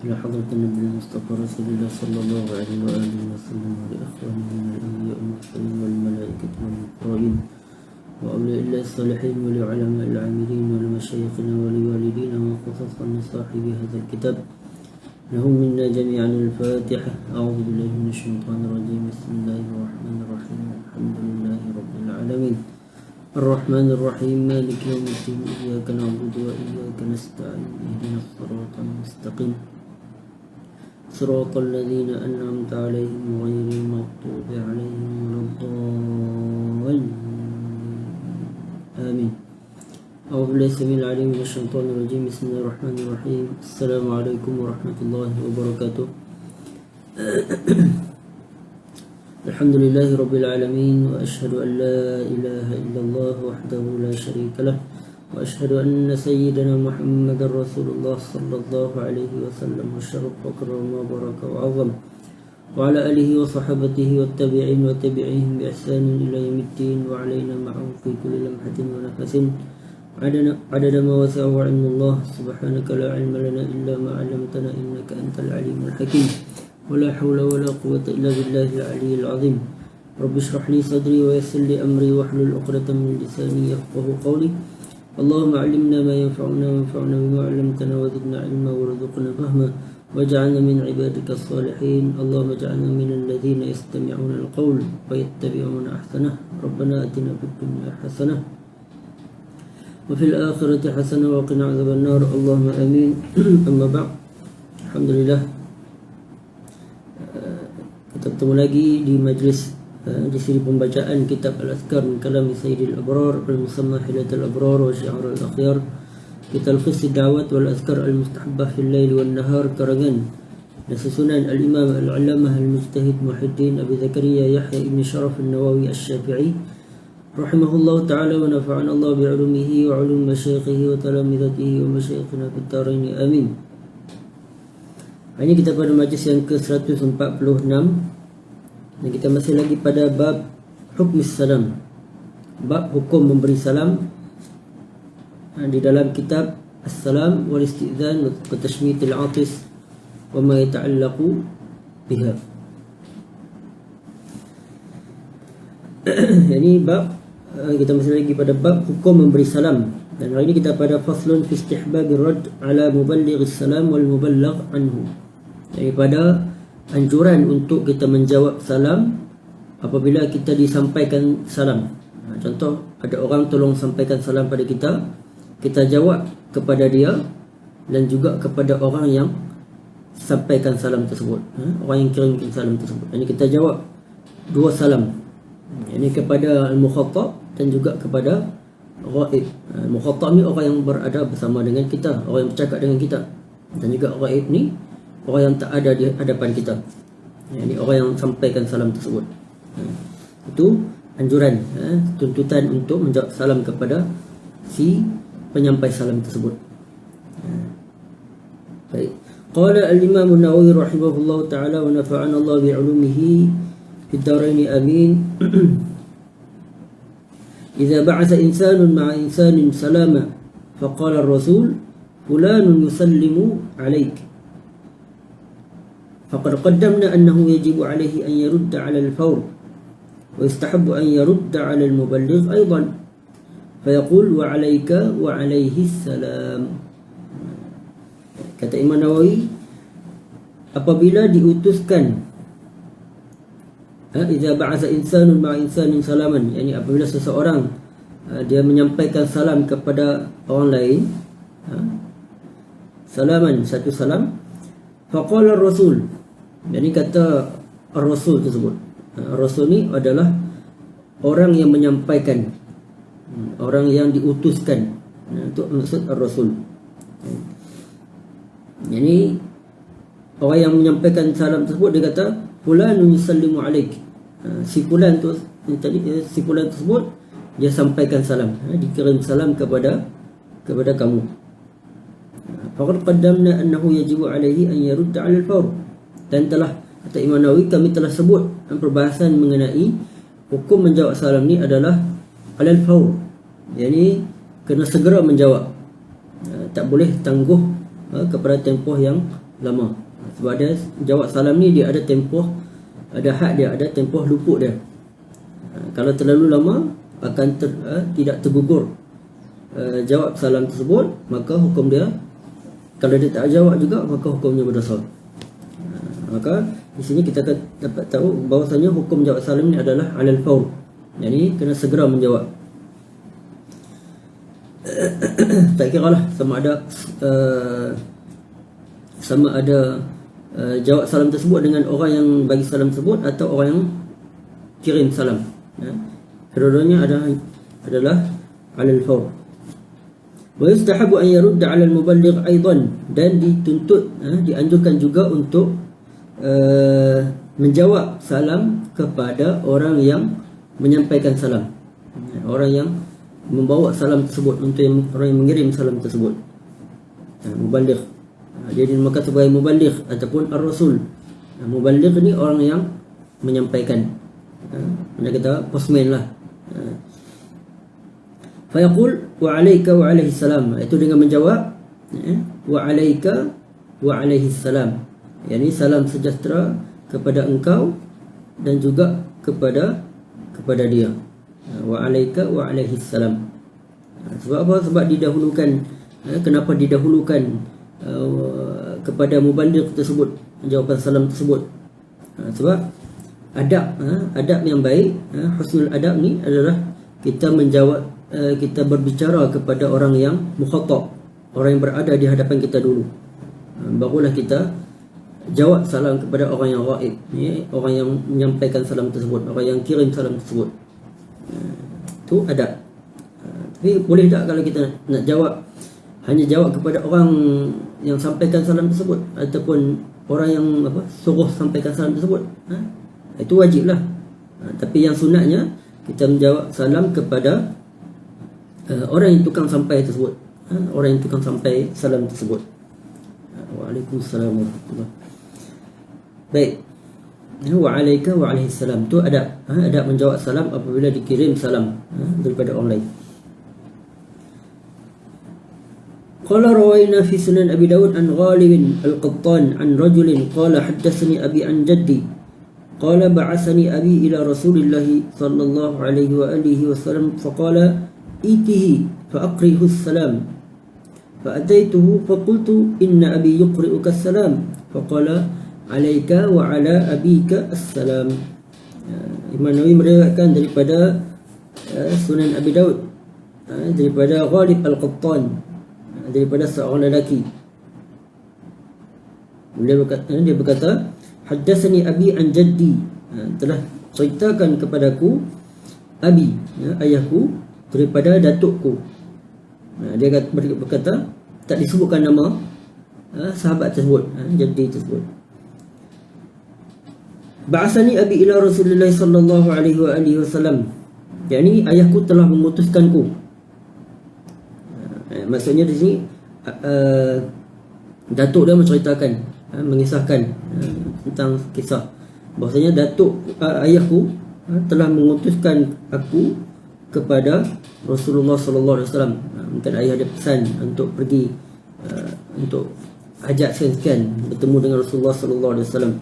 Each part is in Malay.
إلى حضرة النبي المصطفى رسول الله صلى الله عليه وآله وسلم ولإخوانه من الأنبياء والمرسلين والملائكة والمقربين وأولياء الله الصالحين ولعلماء العاملين ولمشايخنا ولوالدينا وخصوصا لصاحب هذا الكتاب لهم منا جميعا الفاتحة. أعوذ بالله من الشيطان الرجيم. بسم الله الرحمن الرحيم. الحمد لله رب العالمين الرحمن الرحيم مالك يوم الدين إياك نعبد وإياك نستعين اهدنا الصراط المستقيم صراط الذين أنعمت عليهم غير المغضوب عليهم ولا الضالين آمين. أعوذ بالله السميع العليم من الشيطان الرجيم. بسم الله الرحمن الرحيم. السلام عليكم ورحمة الله وبركاته. الحمد لله رب العالمين وأشهد أن لا إله إلا الله وحده لا شريك له وأشهد أن سيدنا محمد رسول الله صلى الله عليه وسلم وشرف وكرم وبارك وعظم وعلى آله وصحبه والتابعين وتابعيهم بإحسان إلى يوم الدين وعلينا معهم في كل لمحة ونفس عدد ما وسع علم الله. سبحانك لا علم لنا إلا ما علمتنا إنك أنت العليم الحكيم ولا حول ولا قوة إلا بالله العلي العظيم. رب اشرح لي صدري ويسر لي أمري واحلل عقدة من لساني يفقه قولي. اللهم علمنا ما ينفعنا وانفعنا بما علمتنا وزدنا علما وارزقنا فهما واجعلنا من عبادك الصالحين. اللهم اجعلنا من الذين يستمعون القول ويتبعون أحسنه. ربنا آتنا في الدنيا حسنة وفي الآخرة حسنة وقنا عذاب النار. اللهم آمين. أما بعد, Alhamdulillah, kita bertemu lagi di majlis di siri pembacaan kitab Al-Azkar min Kalam Sayyidil Abrar Al-Musamma Hilatul Abrar wa Syi'ar Al-Akhyar, kitab Al-Khis Da'wat wal Azkar Al-Mustahabbah fil Lail wal Nahar, karangan dan susunan Al-Imam Al-Allamah Al-Mujtahid Muhyiddin Abi Zakaria Yahya Ibn Sharaf Al-Nawawi Al-Syafi'i rahimahullah ta'ala wa nafa'ana Allah bi'ulumihi wa ulum masyayikhihi wa talamidatihi wa masyayikhina fid darain. Amin. Hari ini kita pada majlis yang ke-146 dan kita masih lagi pada bab hukmis salam, bab hukum memberi salam di dalam kitab As-Salam wal Istizan wa Tashmitil Atis wa ma yata'allaqu biha. Ini bab, kita masih lagi pada bab hukum memberi salam, dan hari ini kita pada faslun fi istihbabir rad ala muballighis salam wal muballagh anhu, daripada anjuran untuk kita menjawab salam apabila kita disampaikan salam. Contoh, ada orang tolong sampaikan salam pada kita, kita jawab kepada dia dan juga kepada orang yang sampaikan salam tersebut, orang yang kirimkan salam tersebut. Ini kita jawab dua salam, ini kepada al-mukhatab dan juga kepada ghaib. Al-mukhatab ni orang yang berada bersama dengan kita, orang yang bercakap dengan kita, dan juga ghaib ni orang yang tak ada di hadapan kita, ini orang yang sampaikan salam tersebut. Itu anjuran, tuntutan untuk menjawab salam kepada si penyampai salam tersebut. Baik. Qala al-Imam an-Nawawi rahimahullah ta'ala wa nafa'ana Allah bi'ulumihi fid darain amin. Idza ba'atha insanun ma'a insanin salama faqala ar-rasul fulanun yusallimu 'alaik فقد قدمنا أنه يجب عليه أن يرد على الفور ويستحب أن يرد على المبلغ أيضا فيقول وعليك وعليه السلام. Kata Imam Nawawi, apabila diutuskan idza ba'atha insanun ma'a insanin salaman, yani apabila seseorang dia menyampaikan salam kepada orang lain, salaman, satu salam, faqala ar-rasul, jadi kata ar-rasul tersebut. Ar-rasul ni adalah orang yang menyampaikan, orang yang diutuskan. Itu maksud ar-rasul. Jadi orang yang menyampaikan salam tersebut, dia kata fulanun yusallimu alaik. Si fulan tu tadi, si fulan tersebut dia sampaikan salam, dikirim salam kepada kamu. Faqad qaddamna annahu yajibu alaihi an yarudda 'ala al-fawr. Dan telah, kata Imam Nawawi, kami telah sebut perbahasan mengenai hukum menjawab salam ni adalah 'ala al-fawr, yani kena segera menjawab, tak boleh tangguh kepada tempoh yang lama. Sebab dia jawab salam ni dia ada tempoh, ada had dia, ada tempoh luput dia. Kalau terlalu lama akan tidak tergugur jawab salam tersebut, maka hukum dia, kalau dia tak jawab juga, maka hukumnya berdosa. Maka di sini kita dapat tahu bahawasanya hukum jawab salam ni adalah alal faur, jadi kena segera menjawab. Tak kira lah sama ada jawab salam tersebut dengan orang yang bagi salam tersebut atau orang yang kirim salam. Kedua-duanya adalah alal faur. Wa yustahabu an yarudda 'ala al-muballigh aidan, dan dituntut, dianjurkan juga untuk menjawab salam kepada orang yang menyampaikan salam, orang yang membawa salam tersebut, untuk orang yang mengirim salam tersebut. Muballigh, dia dinamakan sebagai muballigh ataupun ar-rasul. Muballigh ni orang yang menyampaikan, mana kata postman lah. Fayaqul wa alayka wa alaihi salam, itu dengan menjawab wa alayka wa alaihi salam, yakni salam sejahtera kepada engkau dan juga kepada dia. Wa alayka wa alaihi salam. Sebab apa? Sebab didahulukan. Kenapa didahulukan kepada muballigh tersebut jawapan salam tersebut? Sebab adab yang baik, husnul adab ni adalah kita menjawab, kita berbicara kepada orang yang mukhatab, orang yang berada di hadapan kita dulu, barulah kita jawab salam kepada orang yang ghaib, orang yang menyampaikan salam tersebut, orang yang kirim salam tersebut. Itu adab. Tapi boleh tak kalau kita nak jawab, hanya jawab kepada orang yang sampaikan salam tersebut, ataupun orang yang suruh sampaikan salam tersebut? Itu wajib lah. Tapi yang sunatnya kita menjawab salam kepada orang yang tukang sampai tersebut, orang yang tukang sampai salam tersebut. Waalaikumsalam warahmatullahi. Baik. Wa alayka wa alaihi salam, tu adab. Adab menjawab salam apabila dikirim salam daripada orang lain. Qala rawayna fi sunan Abi Dawud an Ghalib al-Qattan an rajulin qala haddathani abi an jaddi qala ba'athani abi ila Rasulillah sallallahu alaihi wa alihi wasallam faqala itihi fa'aqrihu as-salam fa'ataituhu faqultu inna abi yuqri'uka as-salam faqala alayka wa ala abika as-salam. Imam Nawawi meriwayatkan daripada Sunan Abi Daud, daripada Ghalib al-Qattan, daripada seorang lelaki. Dia berkata haddatsani abi an jaddi, telah ceritakan kepadaku abi, ayahku, daripada datukku. Dia berkata, tak disebutkan nama sahabat tersebut, jaddi tersebut. Ba'asani abi ila Rasulullah sallallahu alaihi wa alihi wasallam, yakni ayahku telah memutuskanku. Maksudnya di sini datuk dia menceritakan, mengisahkan tentang kisah bahasanya datuk ayahku telah mengutuskan aku kepada Rasulullah sallallahu alaihi wasallam. Mungkin ayah dia pesan untuk pergi untuk hajat sekian bertemu dengan Rasulullah sallallahu alaihi wasallam.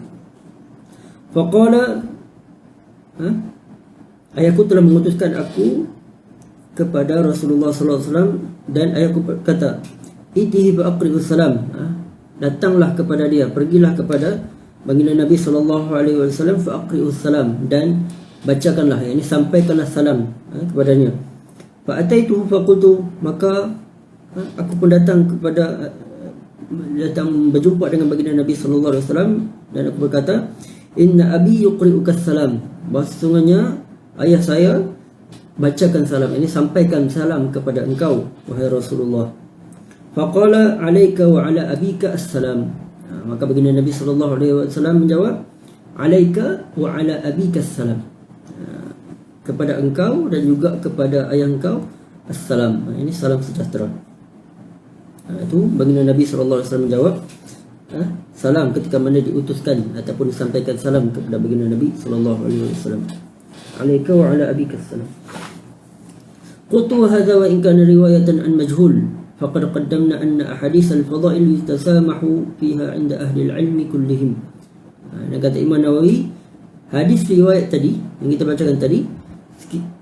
Faqala, ayahku telah mengutuskan aku kepada Rasulullah sallallahu alaihi wasallam, dan ayahku berkata, itihi fa'aqri'us salam, datanglah kepada dia, pergilah kepada baginda Nabi sallallahu alaihi wasallam, fa'aqri'us salam, dan bacakanlah, yakni sampaikanlah salam kepadanya. Fa'ataituhu faqultu, maka aku pun datang berjumpa dengan baginda Nabi sallallahu alaihi wasallam, dan aku berkata, inna abi yuqri'uka salam, bahawa sesungguhnya ayah saya bacakan salam, ini sampaikan salam kepada engkau wahai Rasulullah. Faqala alayka wa ala abika assalam, maka baginda Nabi sallallahu alaihi wasallam menjawab, alayka wa ala abika assalam, kepada engkau dan juga kepada ayah engkau assalam, ini salam sejahtera. Itu baginda Nabi sallallahu alaihi wasallam menjawab salam ketika mana diutuskan ataupun disampaikan salam kepada baginda Nabi sallallahu alaihi wasallam. Alayka wa ala abika assalam. Qultu hadza wa in kana riwayatan an majhul faqad qaddamna anna ahadits al-fadail yatasamahu fiha 'inda ahli al-'ilm kullihim. Dan kata Imam Nawawi, hadis riwayat tadi yang kita bacakan tadi,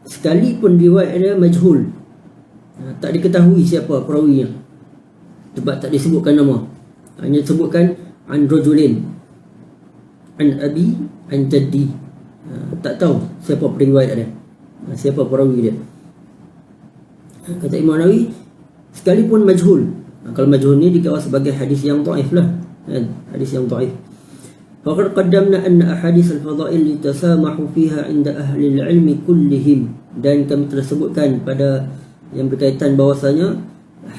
sekalipun riwayat dia majhul, tak diketahui siapa perawinya, sebab tak disebutkan nama, hanya disebutkan an rajulin, an abi, an jaddi, tak tahu siapa periwayat dia, siapa perawi dia. Kata Imam Nawawi, sekalipun majhul, kalau majhul ni dikawal sebagai hadis yang dhaif lah, hadis yang dhaif. Faqad qaddamna anna ahadits al-fadail yatasamahu fiha 'inda ahli al-'ilm kullihim, dan kami telah sebutkan pada yang berkaitan bahawasanya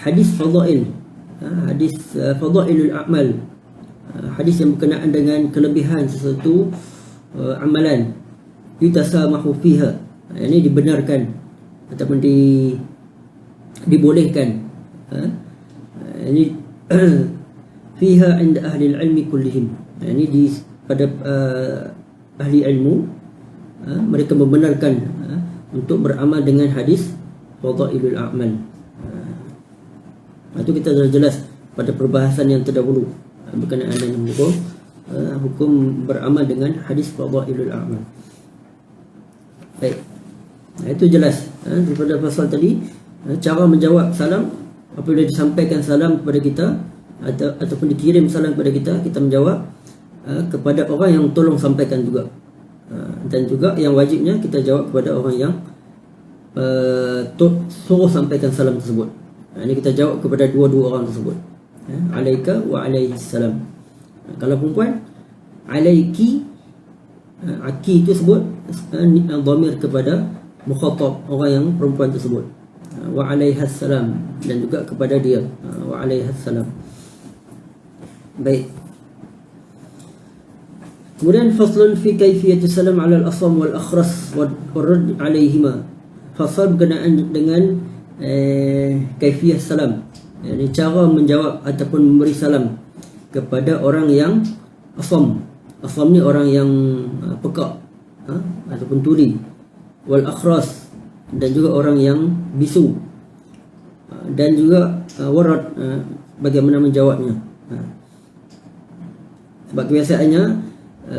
hadis fadail, hadis fadailul a'mal, hadis yang berkenaan dengan kelebihan sesuatu amalan, yatasamahu fiha, ini dibenarkan ataupun dibolehkan, ini fiha 'inda ahli al-'ilm kullihim, ini di pada ahli ilmu, mereka membenarkan untuk beramal dengan hadis fadailul a'mal. Itu kita dah jelas pada perbahasan yang terdahulu berkenaan dengan hukum beramal dengan hadis fadailul a'mal. Baik, itu jelas daripada pasal tadi, cara menjawab salam apabila disampaikan salam kepada kita ataupun dikirim salam kepada kita, kita menjawab kepada orang yang tolong sampaikan juga, dan juga yang wajibnya kita jawab kepada orang yang suruh sampaikan salam tersebut. Ini kita jawab kepada dua-dua orang tersebut, alaika wa alaihi salam. Kalau perempuan, alaiki, aki itu sebut dhamir kepada mukhatab, orang yang perempuan tersebut, wa alaiha salam, dan juga kepada dia, wa alaiha salam. Baik. Kemudian faslun fi kaifiyati salam ala al-asam wal akhras wal radd alaihima. Fasal berkenaan dengan kaifiyah salam, yani cara menjawab ataupun memberi salam kepada orang yang asam. Asam ni orang yang pekak ataupun tuli, wal akhras, dan juga orang yang bisu, dan juga warad, bagaimana menjawabnya. Sebab kebiasaannya,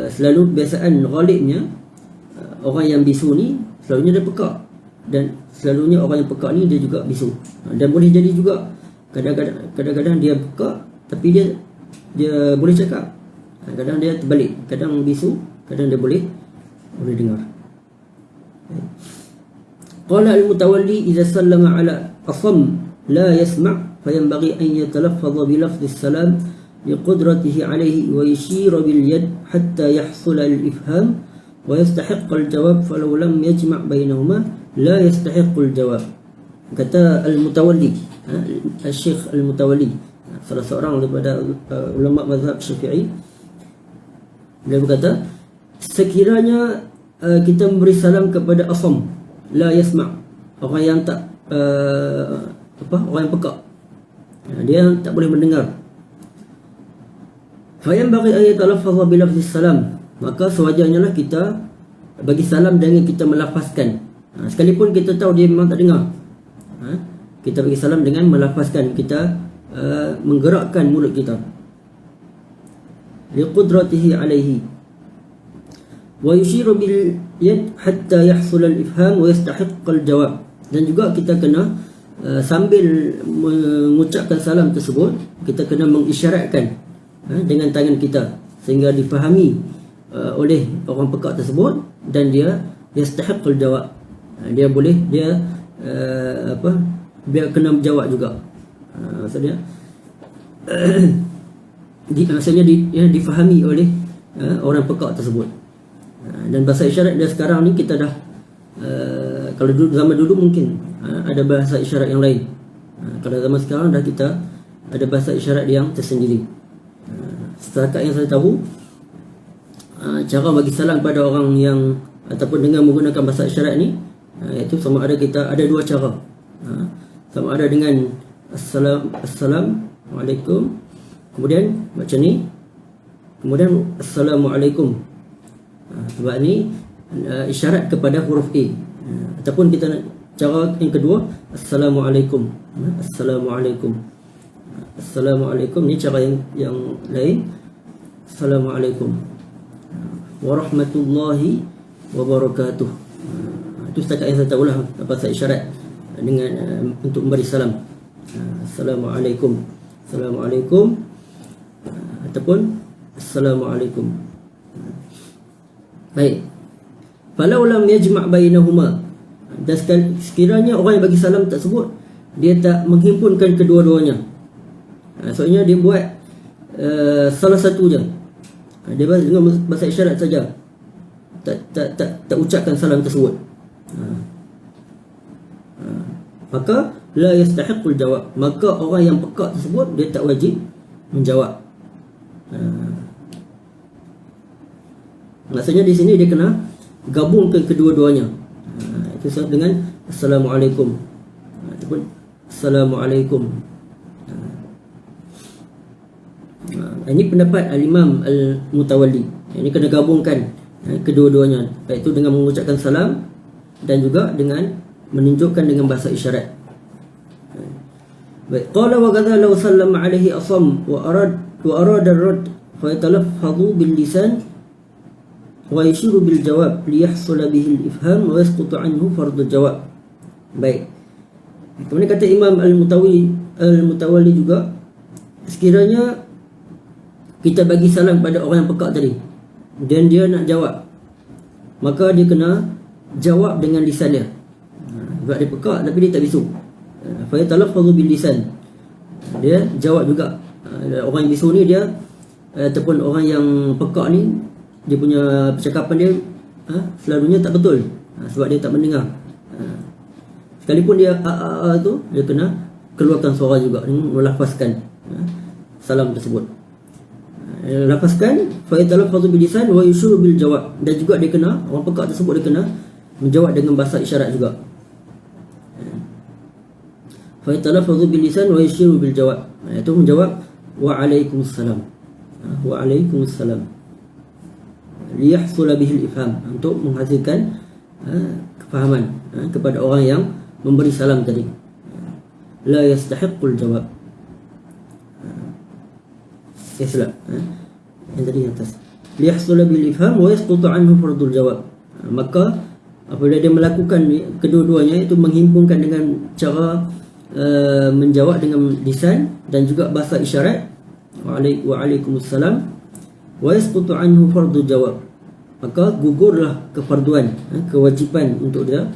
selalu kebiasaan ghalibnya, orang yang bisu ni selalunya dia pekak, dan selalunya orang yang pekak ni dia juga bisu. Dan boleh jadi juga kadang-kadang dia pekak tapi dia boleh cakap, kadang dia terbalik, kadang bisu, kadang dia boleh dengar. Qala al-mutawalli idza sallama ala asam la yasma' fayanbaghi an yatalaffadha bi lafdhi as-salam liqudratihi alayhi wa yashira bil yad hatta yahsul al-ifham wa yastahiq al-jawab falau lam yajma' bainahuma la yastahiq al-jawab. Kata al-mutawalli, al-syekh al-mutawalli, salah seorang daripada ulama mazhab Syafi'i, dia berkata, sekiranya kita memberi salam kepada asam, la yasma', orang yang tak orang yang pekak, dia tak boleh mendengar, fayanbaghi an yatalaffadha bi lafdhi salam, maka sewajarnya lah kita bagi salam dengan kita melafazkan, sekalipun kita tahu dia memang tak dengar, kita bagi salam dengan melafazkan, kita menggerakkan mulut kita, liqudratihi alaihi, wa yushiru bil yad hatta yahsul al ifham wa yastahiq al jawab, dan juga kita kena sambil mengucapkan salam tersebut, kita kena mengisyaratkan dengan tangan kita sehingga difahami oleh orang pekak tersebut, dan dia yastahiq al jawab, dia boleh dia kena menjawab juga. Maksudnya difahami oleh orang pekak tersebut. Dan bahasa isyarat dia sekarang ni kita dah kalau dulu, zaman dulu mungkin ada bahasa isyarat yang lain. Kalau zaman sekarang dah kita ada bahasa isyarat yang tersendiri. Setakat yang saya tahu, cara bagi salam pada orang yang ataupun dengan menggunakan bahasa isyarat ni, iaitu sama ada kita ada dua cara. Sama ada dengan Assalamualaikum, kemudian macam ni, kemudian Assalamualaikum. Sebab ni isyarat kepada huruf A, ataupun kita Cara yang kedua, Assalamualaikum. Assalamualaikum. Assalamualaikum ni cara yang lain. Assalamualaikum warahmatullahi wabarakatuh. Itu setakat yang saya tahulah bahasa isyarat dengan untuk memberi salam. Assalamualaikum. Assalamualaikum ataupun Assalamualaikum. Baik. Falau lam yajma' bainahuma, dan sekiranya orang yang bagi salam tersebut dia tak menghimpunkan kedua-duanya, soalnya dia buat salah satu je, dia dengan bahasa isyarat saja, tak ucapkan salam tersebut, maka la yastahiqul jawab, maka orang yang peka tersebut dia tak wajib menjawab. Maksudnya di sini dia kena gabungkan kedua-duanya. Itu sama dengan Assalamualaikum ataupun Assalamualaikum. Ini pendapat Al-Imam Al-Mutawalli. Ini kena gabungkan kedua-duanya, baik itu dengan mengucapkan salam dan juga dengan menunjukkan dengan bahasa isyarat. Baik, qala wa kadza law sallama alaihi asam wa arada ar-radd fa yatalaffadhu bil lisan wa yashiru bil jawab liyahsul bihi al-ifham wa yasqutu anhu fardhu jawab. Baik. Kemudian kata Imam Al-Mutawalli juga, sekiranya kita bagi salam pada orang yang pekak tadi dan dia nak jawab, maka dia kena jawab dengan lisan dia. Sebab dia pekak tapi dia tak bisu. Fa yatalaffadhu bil lisan. Dia jawab juga. Orang yang bisu ni dia ataupun orang yang pekak ni, dia punya percakapan dia selalunya tak betul, sebab dia tak mendengar. Sekalipun dia tu, dia kena keluarkan suara juga, melafazkan salam tersebut. Lafazkan fa yatalaffadhu bil lisan wa yushuru bil jawab, dan juga dia kena, orang pekak tersebut dia kena menjawab dengan bahasa isyarat juga. Fa yatalaffadhu bil lisan wa yushuru bil jawab, itu menjawab waalaikumsalam. Waalaikumsalam liyahsul bihi al-ifham, untuk menghasilkan kefahaman kepada orang yang memberi salam tadi. La yastahiqul jawab. Silap yang tadi atas. Liyahsul bil ifham wa yasqutu anhu fardul jawab. Maka apabila dia melakukan kedua-duanya, itu menghimpunkan dengan cara menjawab dengan lisan dan juga bahasa isyarat, waalaikumsalam, wa yasqutu anhu fardul jawab, maka gugurlah kefarduan, kewajiban untuk dia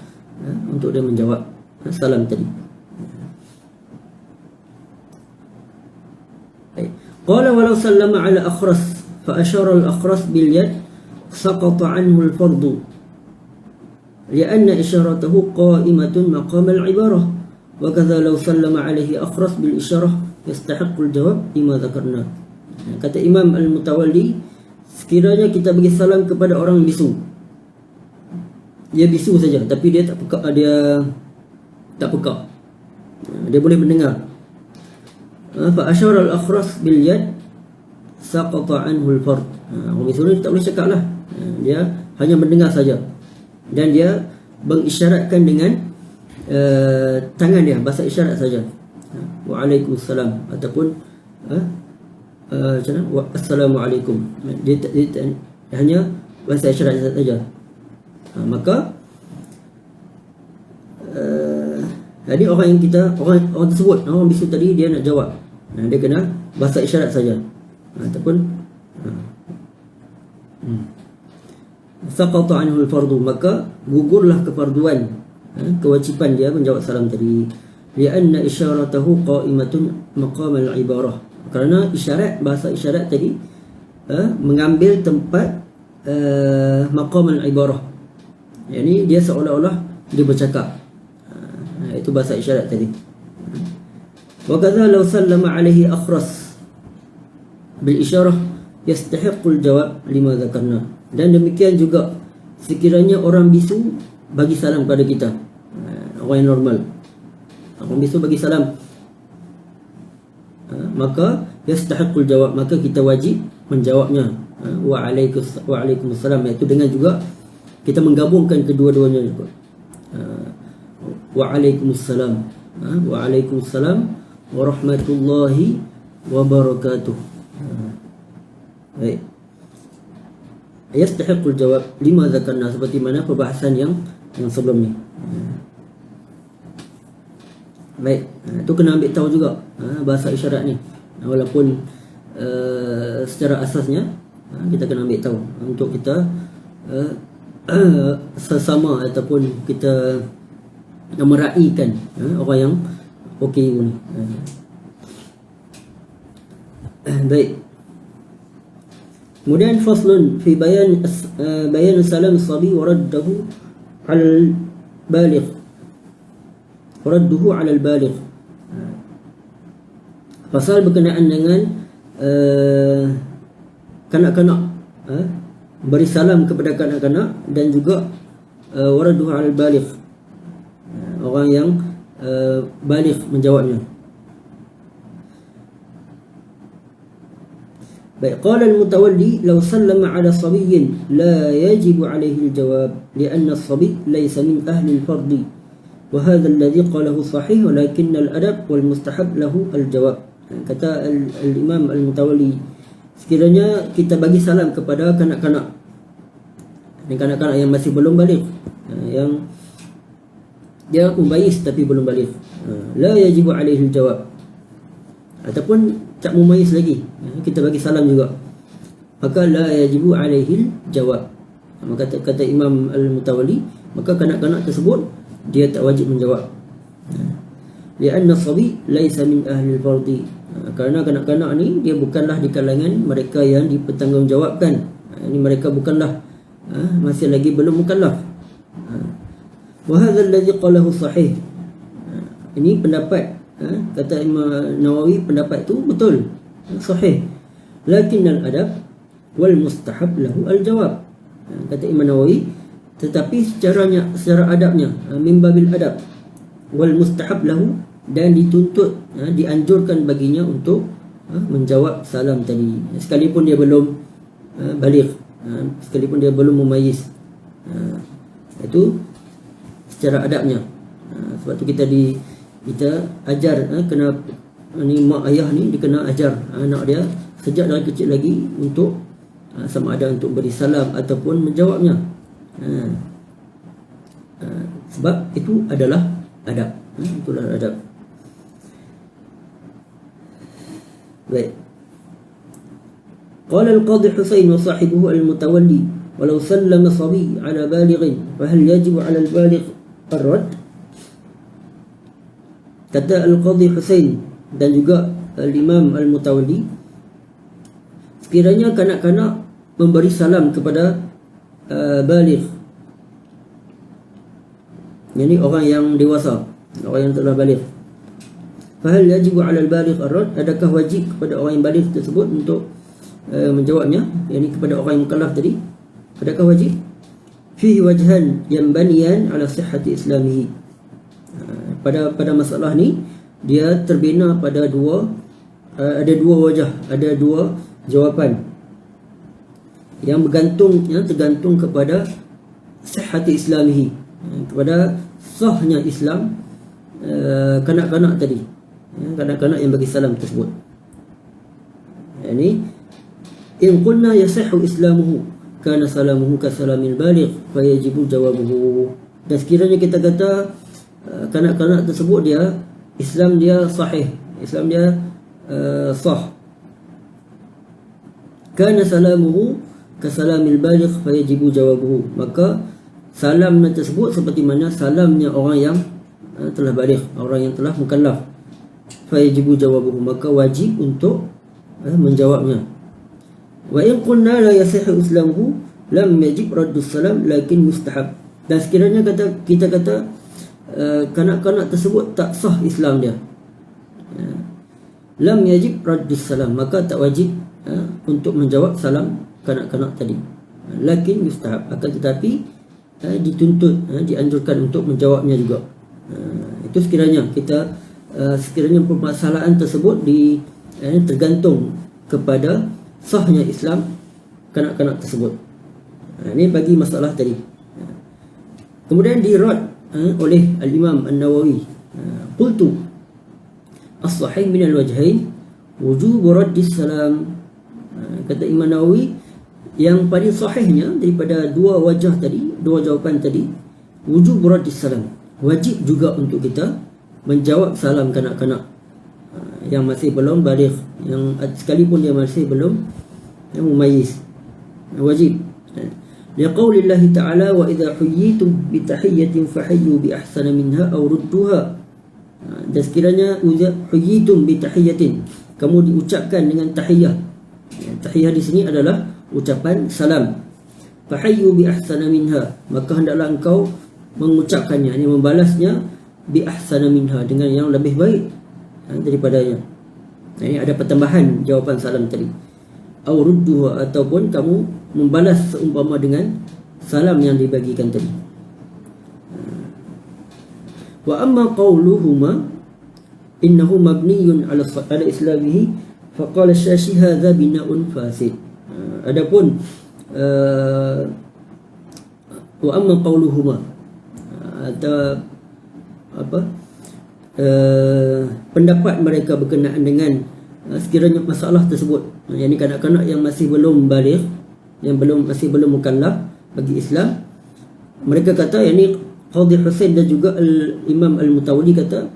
menjawab salam tadi. Qala walau sallama ala akhras fa ashara al-akhras bil yad saqata anhu al-fardu lianna isharatuhu qa'imatun maqam al-ibarah, wa kadza law sallama alaihi akhras bil isyarah yastahiqqu al-jawab lima dzakarna. Kata Imam Al-Mutawalli, sekiranya kita bagi salam kepada orang bisu, dia bisu saja tapi dia tak pekak, dia boleh mendengar. Fa asyara al-akhras bil yad saqata anhu al-fard. Orang bisu ni tak boleh cakap lah, dia hanya mendengar saja, dan dia mengisyaratkan dengan tangan dia, bahasa isyarat saja. Waalaikumsalam ataupun Assalamualaikum. Dia hanya bahasa isyarat saja. Maka jadi orang tersebut, orang bisu tadi, dia nak jawab, dia kena bahasa isyarat saja ataupun saqata anhu al-fardu, maka gugurlah kefarduan, kewajiban dia menjawab salam tadi. Lianna isyaratahu qa'imatun maqam al-ibarah, kerana isyarat, bahasa isyarat tadi mengambil tempat maqam al-ibarah, yakni dia seolah-olah dia bercakap. Itu bahasa isyarat tadi. Wa kadza law sallama alaihi akhras bil isyarah yastahiqqul jawab lima dzakarna. Dan demikian juga sekiranya orang bisu bagi salam kepada kita, orang yang normal, orang bisu bagi salam, maka yastahiqqul jawab, maka kita wajib menjawabnya. Waalaikumsalam, iaitu dengan juga kita menggabungkan kedua-duanya juga. Waalaikumsalam. Waalaikumsalam warahmatullahi wabarakatuh. Baik. Yastahiqul jawab lima zakarna, seperti mana perbahasan yang sebelum ni. Baik, tu kena ambil tahu juga bahasa isyarat ni. Walaupun secara asasnya kita kena ambil tahu untuk kita sesama ataupun kita meraihkan orang yang OKU ni. Baik. Kemudian faslun fi bayan salam as-sabi wa radduhu 'ala al-baligh. Radduhu 'ala al-baligh. Pasal berkenaan dengan kanak-kanak, beri salam kepada kanak-kanak, dan juga waradduhu 'ala al-baligh, orang yang baligh menjawabnya. Baik, qala al-mutawalli law sallama 'ala sabiyyin la yajibu 'alayhi al-jawab li'anna as-sabiy laysa min ahli al-fard wa hadha alladhi qalahu sahih walakin al-adab wal mustahab lahu al-jawab. Kata al-imam al-mutawalli, sekiranya kita bagi salam kepada kanak-kanak, kanak-kanak yang masih belum baligh, yang dia mumayyiz tapi belum baligh, la yajibu 'alayhi al-jawab, ataupun tak mumayyiz lagi, kita bagi salam juga, maka la yajibu 'alaihi jawab. Maka kata Imam Al-Mutawalli, maka kanak-kanak tersebut dia tak wajib menjawab. Lianna sabi laisa min ahli al-fardhi, kerana kanak-kanak ni dia bukanlah di kalangan mereka yang dipertanggungjawabkan. Ini mereka bukanlah masih lagi belum mukallaf. Wa hadha alladhi qalahu sahih. Ini pendapat, kata Imam Nawawi, pendapat tu betul, sahih. Lakin al-adab wal mustahab lahu al-jawab. Kata Imam Nawawi, tetapi secara adabnya, min babil adab, wal mustahab lahu, dan dituntut, dianjurkan baginya untuk menjawab salam tadi, sekalipun dia belum baligh, sekalipun dia belum mumayyiz. Itu secara adabnya. Sebab tu kita ajar, kena ni mak ayah ni dia kena ajar anak dia sejak dari kecil lagi untuk sama ada untuk beri salam ataupun menjawabnya. Sebab itu adalah adab. Itulah adab. Baik. Qala al-Qadhi Husain wa sahibuhu al-Mutawalli walau sallama sabi ala balighin fahal yajibu ala al-baligh ar-radd? Kata Al-Qadhi Husain dan juga Al-Imam Al-Mutawalli, sekiranya kanak-kanak memberi salam kepada baligh, yakni orang yang dewasa, orang yang telah baligh, fahal yajibu 'ala al-baligh ar-radd, adakah wajib kepada orang yang baligh tersebut untuk menjawabnya, yakni kepada orang yang mukallaf tadi, adakah wajib? Fihi wajhan yanbaniyan 'ala sihhati islamihi. Pada masalah ni dia terbina pada ada dua wajah, ada dua jawapan yang tergantung kepada sihhati islamihi, kepada sahnya Islam kanak-kanak tadi, kanak-kanak yang bagi salam tersebut. Yani in qulna yasihhu islamuhu kana salamuhu ka salamil baligh fa yajibu jawabuhu. Dan sekiranya kita kata kanak-kanak tersebut Islam dia sahih, Islam dia sah, kana salamuhu ka salamil baligh fa yajibu jawabuhu, maka salamnya tersebut seperti mana salamnya orang yang telah baligh, orang yang telah mukallaf, fa yajibu jawabuhu, maka wajib untuk menjawabnya. Wa in qulna la yasihhu islamuhu lam yajib raddu salam lakin mustahab. Dan sekiranya kita kata kanak-kanak tersebut tak sah Islam dia, lam yajib raddus salam, maka tak wajib untuk menjawab salam kanak-kanak tadi, lakin mustahab, akan tetapi dituntut, dianjurkan untuk menjawabnya juga. Itu sekiranya permasalahan tersebut tergantung kepada sahnya Islam kanak-kanak tersebut. Ini bagi masalah tadi. Kemudian di rad oleh Al-Imam An-Nawawi. Qultu as-sahih min al-wajhain wujub raddis salam. Kata Imam Nawawi, yang paling sahihnya daripada dua wajah tadi, dua jawapan tadi, wujub raddis salam, wajib juga untuk kita menjawab salam kanak-kanak yang masih belum baligh, yang sekalipun dia masih belum mumayyiz, wajib. Liqaulillahi ta'ala wa idza huyyitum bi tahiyyatin fahayyu bi ahsana minha aw rudduha. Dan sekiranya huyyitum bi tahiyyatin, kamu diucapkan dengan tahiyah. Tahiyah di sini adalah ucapan salam. Fahayyu bi ahsana minha, maka hendaklah engkau mengucapkannya, ini membalasnya, bi ahsana minha, dengan yang lebih baik daripadanya. Ini ada pertambahan jawapan salam tadi. Aw rudduha, ataupun kamu membalas seumpama dengan salam yang dibagikan tadi. Wa amma qawluhuma innahu mabniyun ala islamihi faqala Syashi hadza bina'un fasid. Adapun wa amma qawluhuma atau apa, pendapat mereka berkenaan dengan sekiranya masalah tersebut, yang ini kanak-kanak yang masih belum baligh, yang masih belum mukallaf bagi Islam, mereka kata, yang ini Qadhi Husain dan juga Imam Al-Mutawalli kata,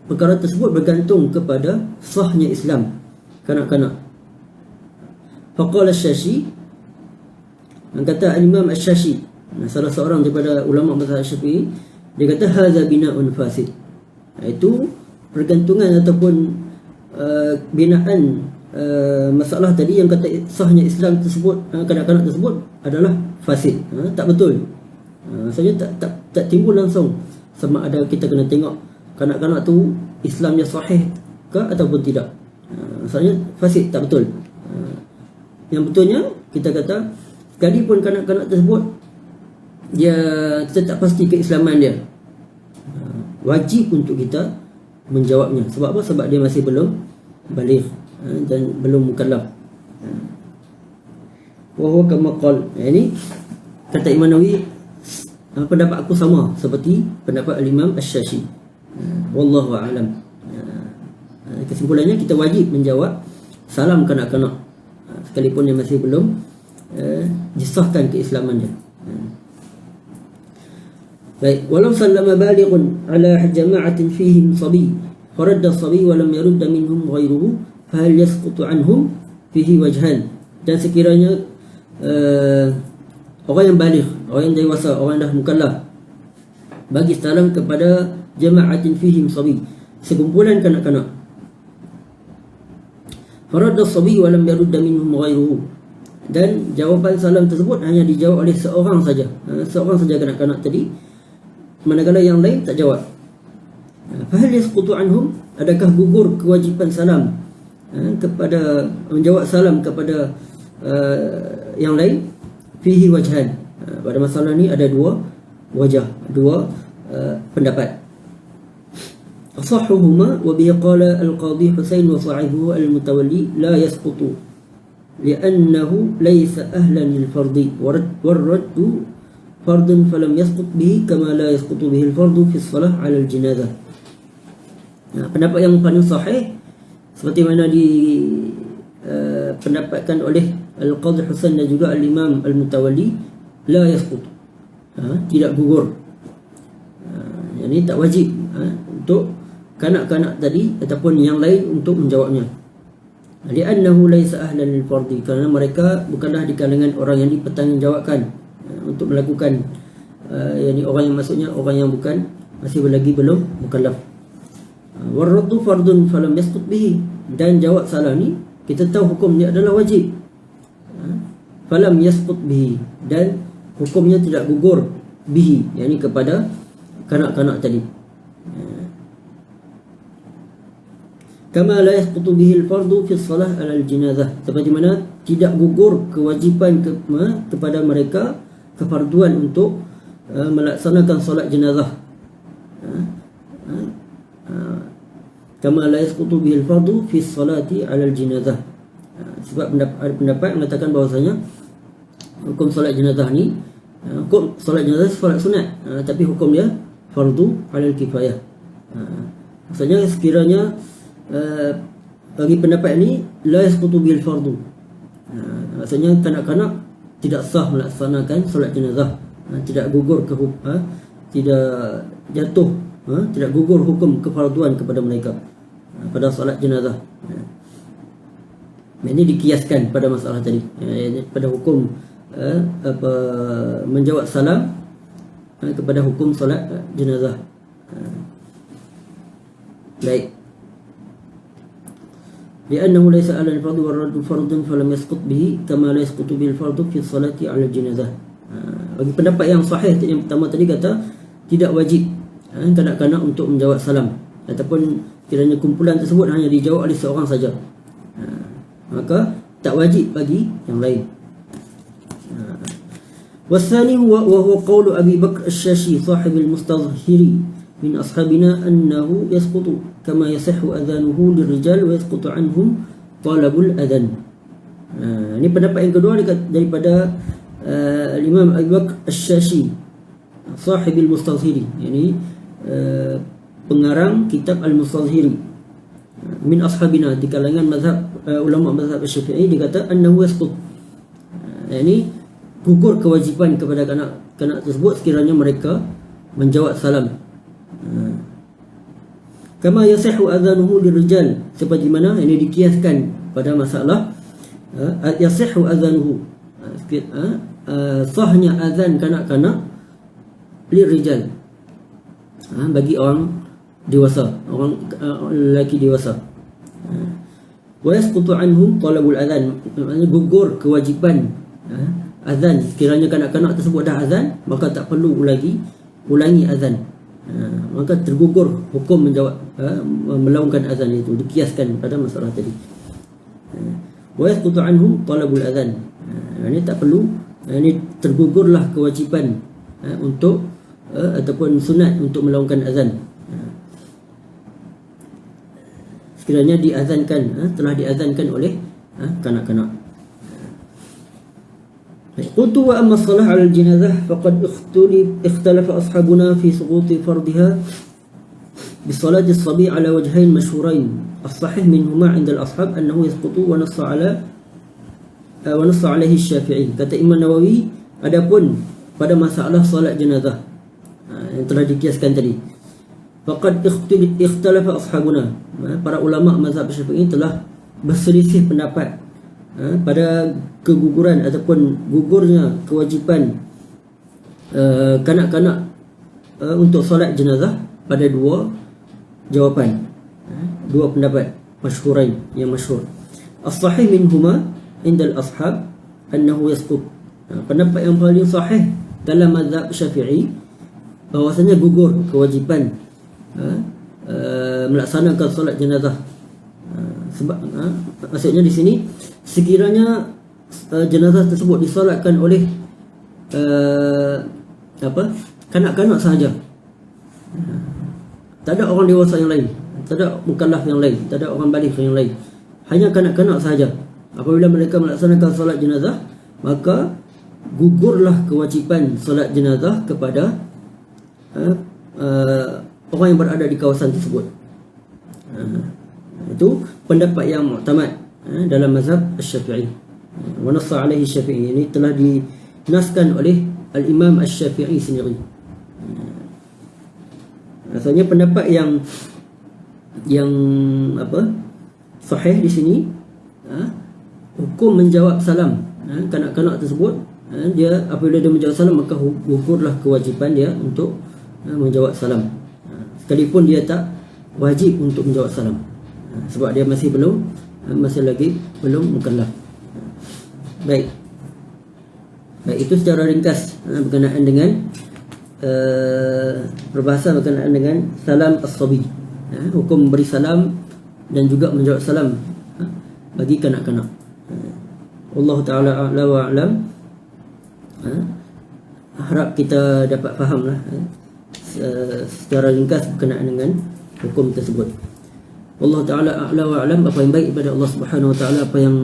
perkara tersebut bergantung kepada sahnya Islam kanak-kanak. Faqala Syashi, kata Imam Asy-Syashi, salah seorang daripada ulama mazhab Syafi'i, dia kata hadza bina'un fasid, itu pergantungan ataupun binaan masalah tadi yang kata sahnya Islam tersebut, kanak-kanak tersebut adalah fasid, tak betul. Maksudnya tak timbul langsung, sama ada kita kena tengok kanak-kanak tu Islamnya sahih ke ataupun tidak. Maksudnya fasid, tak betul. Yang betulnya kita kata, sekalipun kanak-kanak tersebut dia, kita tak pasti keislaman dia, wajib untuk kita menjawabnya. Sebab apa? Sebab dia masih belum baligh dan belum mukallaf. Wa huwa kama qala, ini kata Imam Nawawi, pendapat aku sama seperti pendapat Al-Imam Asy-Syashi. Wallahu a'lam. Kesimpulannya, kita wajib menjawab salam kanak-kanak sekalipun dia masih belum disahkan keislaman dia. Baik, walau sallama balighun ala jama'atin fihim sabi faradda sabi wa lam yurd minhum ghayruhu fa hal yasqutu anhum fihi wajhan. Dan sekiranya orang yang baligh, orang yang dewasa, orang yang dah mukallaf, bagi salam kepada jama'atin fihim sabi, sekumpulan kanak-kanak, faradda sabi wa lam yurd minhum ghayruhu, dan jawapan salam tersebut hanya dijawab oleh seorang saja, seorang saja kanak-kanak tadi, manakala yang lain tak jawab. Fahal yasqutu anhum, adakah gugur kewajipan salam kepada menjawab salam kepada yang lain? Fihi wajhan, pada masalah ni ada dua wajah, dua pendapat. Asahhuhuma wa bihi qala al-Qadhi Husain wa sahibuhu al-Mutawalli la yasqutu li'annahu laysa ahlan lil-fardhi war-raddu fardun falam yasqut bihi kama la yasqutu bihi al-fardu fi as-salah 'ala al-janazah. Pendapat yang paling sahih seperti mana pendapatkan oleh Al-Qadhi Husain dan juga Al-Imam Al-Mutawalli, la yasqut, tidak gugur. Yang ini tak wajib untuk kanak-kanak tadi ataupun yang lain untuk menjawabnya. Li'annahu laysa ahlan lil-fardhi, kerana mereka bukanlah di kalangan orang yang dipertanggungjawabkan untuk melakukan, yakni orang yang maksudnya orang yang bukan, masih lagi belum mukallaf. Warraddu fardun falam yasqut bihi, dan jawab salam ni kita tahu hukum dia adalah wajib, falam yasqut bihi, dan hukumnya tidak gugur bihi, yakni kepada kanak-kanak tadi. Kama la yasqutu bihi al-fardu fi shalah 'ala al-janazah, seperti mana tidak gugur kewajipan kepada mereka kefarduan untuk melaksanakan solat jenazah. Kama la yasqutu bihi al-fardu fi salati 'ala al-janazah. Sebab ada pendapat mengatakan bahawasanya hukum solat jenazah ni, hukum solat jenazah solat sunat, tapi hukum dia fardu 'alal kifayah. Maksudnya sekiranya bagi pendapat ini la yasqutu bil fardu. Maksudnya kanak-kanak tidak sah melaksanakan solat jenazah, tidak gugur tidak jatuh, tidak gugur hukum kefarduan kepada mereka pada solat jenazah. Ini dikiaskan pada masalah tadi, pada hukum menjawab salam kepada hukum solat jenazah. Baik. لأنه ليس على الفرض والرد فرض فلم يسقط به كما لا يسقط به الفرض في الصلاة على الجنازة. Bagi pendapat yang sahih yang pertama tadi kata tidak wajib kanak-kanak untuk menjawab salam, ataupun kiranya kumpulan tersebut hanya dijawab oleh seorang saja, maka tak wajib bagi yang lain. Wasani wa huwa qaulu Abi Bakr Asy-Syashi sahib al-Mustadhhiri min ashabina annahu yasqutu kama yasihhu adhanuhu lirrijal wa yasqutu anhum talabul adhan. Ini pendapat yang kedua daripada Imam Abi Bakr Asy-Syashi sahib al-Mustadhhiri, yani pengarang kitab Al-Mustadhhiri, min ashabina, di kalangan mazhab ulama mazhab Syafi'i, dikata annahu yasqut, yani gugur kewajiban kepada kanak-kanak tersebut sekiranya mereka menjawab salam. Kama yasihu adhanuhu lirijal, seperti mana ini dikiaskan pada masalah yasihu adhanuhu, sahnya azan kanak-kanak lirijal, bagi orang dewasa, orang lelaki dewasa. Wa yasqutu anhum talabul adhan, maknanya gugur kewajiban azan sekiranya kanak-kanak tersebut dah azan, maka tak perlu ulangi azan, maka tergugur hukum menjawab melaungkan azan itu, dikiaskan pada masalah tadi. Wa yasqutu anhum talabul adhan, ini tak perlu, ini tergugurlah kewajiban untuk ataupun sunat untuk melaungkan azan sekiranya diazankan, telah diazankan oleh kanak-kanak. Qultu wa amma as-salah 'ala al-janazah faqad ikhtalafa ashabuna fi suquti fardha bi salati as-sabi 'ala wajhayn mashhurayn. As-sahih minhuma 'inda al-ashab annahu yasqutu wa nassa 'alaihi asy-Syafi'i. Kata Imam Nawawi, adapun pada masalah salat jenazah yang telah dikiaskan tadi, faqad ikhtalafa ashabuna, para ulama mazhab Syafi'i telah berselisih pendapat pada keguguran ataupun gugurnya kewajiban kanak-kanak untuk solat jenazah pada dua jawapan, dua pendapat masyhurain yang masyhur. As-sahih minhuma indal ashab annahu yasqut. Pendapat yang paling sahih dalam mazhab Syafi'i bahwasanya gugur kewajiban melaksanakan solat jenazah. Sebab maksudnya di sini sekiranya jenazah tersebut disolatkan oleh kanak-kanak sahaja, tak ada orang dewasa yang lain, tak ada mukallaf yang lain, tak ada orang baligh yang lain, hanya kanak-kanak sahaja. Apabila mereka melaksanakan solat jenazah, maka gugurlah kewajiban solat jenazah kepada orang yang berada di kawasan tersebut. Itu pendapat yang mu'tamad dalam mazhab Asy-Syafi'i. Wa nassa 'alaihi Asy-Syafi'i, ini telah dinaskan oleh Al-Imam Asy-Syafi'i sendiri. Rasanya pendapat yang sahih di sini, hukum menjawab salam kanak-kanak tersebut, dia apabila dia menjawab salam maka gugurlah kewajiban dia untuk menjawab salam, sekalipun dia tak wajib untuk menjawab salam, sebab dia masih lagi belum mukallaf. Baik, itu secara ringkas berkenaan dengan perbahasan berkenaan dengan salam as-sabi, hukum memberi salam dan juga menjawab salam bagi kanak-kanak. Allah Ta'ala a'la wa a'lam. Harap kita dapat fahamlah secara ringkas berkenaan dengan hukum tersebut. Allah Ta'ala a'la wa a'lam. Apa yang baik daripada Allah Subhanahu wa Ta'ala, apa yang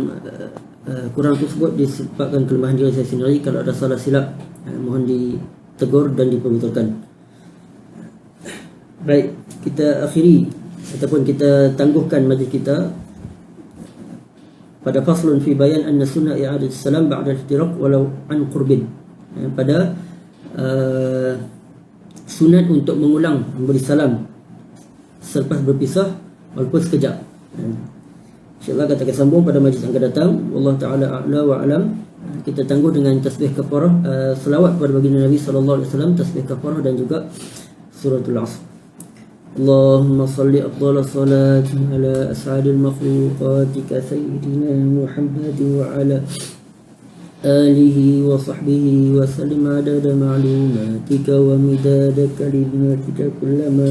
kurang tersebut disebabkan kelemahan diri saya sendiri. Kalau ada salah silap, mohon ditegur dan diperbetulkan. Baik, kita akhiri ataupun kita tangguhkan majlis kita pada faslun fi bayan anna sunnah i'adat salam ba'da al-iftiraq walau an qurbin. Pada sunat untuk mengulang memberi salam selepas berpisah walaupun sekejap. InsyaAllah kita akan sambung pada majlis yang akan datang. Wallahu ta'ala a'la wa alam. Kita tangguh dengan tasbih kafarah, selawat kepada baginda Nabi sallallahu alaihi wasallam, tasbih kafarah dan juga suratul Asr. اللهم صل أفضل الصلاة على أسعد المخلوقات كسيدنا محمد وعلى آله وصحبه وسلم عدد معلوماتك ومداد كلماتك كلما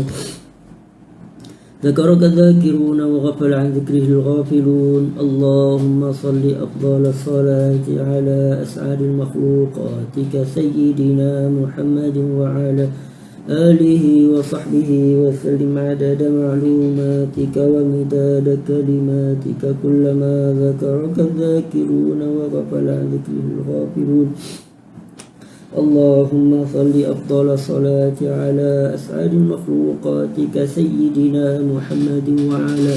ذكرك الذاكرون وغفل عن ذكره الغافلون. اللهم صل أفضل الصلاة على أسعد المخلوقات كسيدنا محمد وعلى آله وصحبه وسلم عدد معلوماتك ومداد كلماتك كلما ذكرك الذاكرون وغفل عن ذكره الغافلون. اللهم صل أفضل الصلاة على أسعد المخلوقات كسيدنا محمد وعلى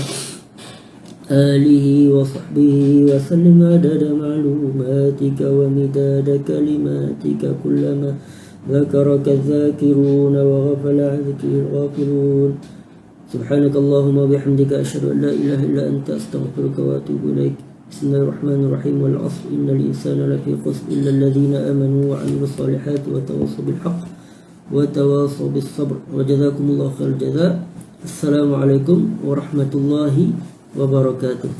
آله وصحبه وسلم عدد معلوماتك ومداد كلماتك كلما ذكرك الذاكرون وغفل عن ذكره الغافلون. سبحانك اللهم وبحمدك أشهد أن لا إله إلا أنت أستغفرك وأتوب إليك. بسم الله الرحمن الرحيم. والعصر إن الإنسان لفي خسر إلا الذين آمنوا وعملوا الصالحات وتواصوا بالحق وتواصوا بالصبر وجزاكم الله خير الجزاء. السلام عليكم ورحمة الله وبركاته.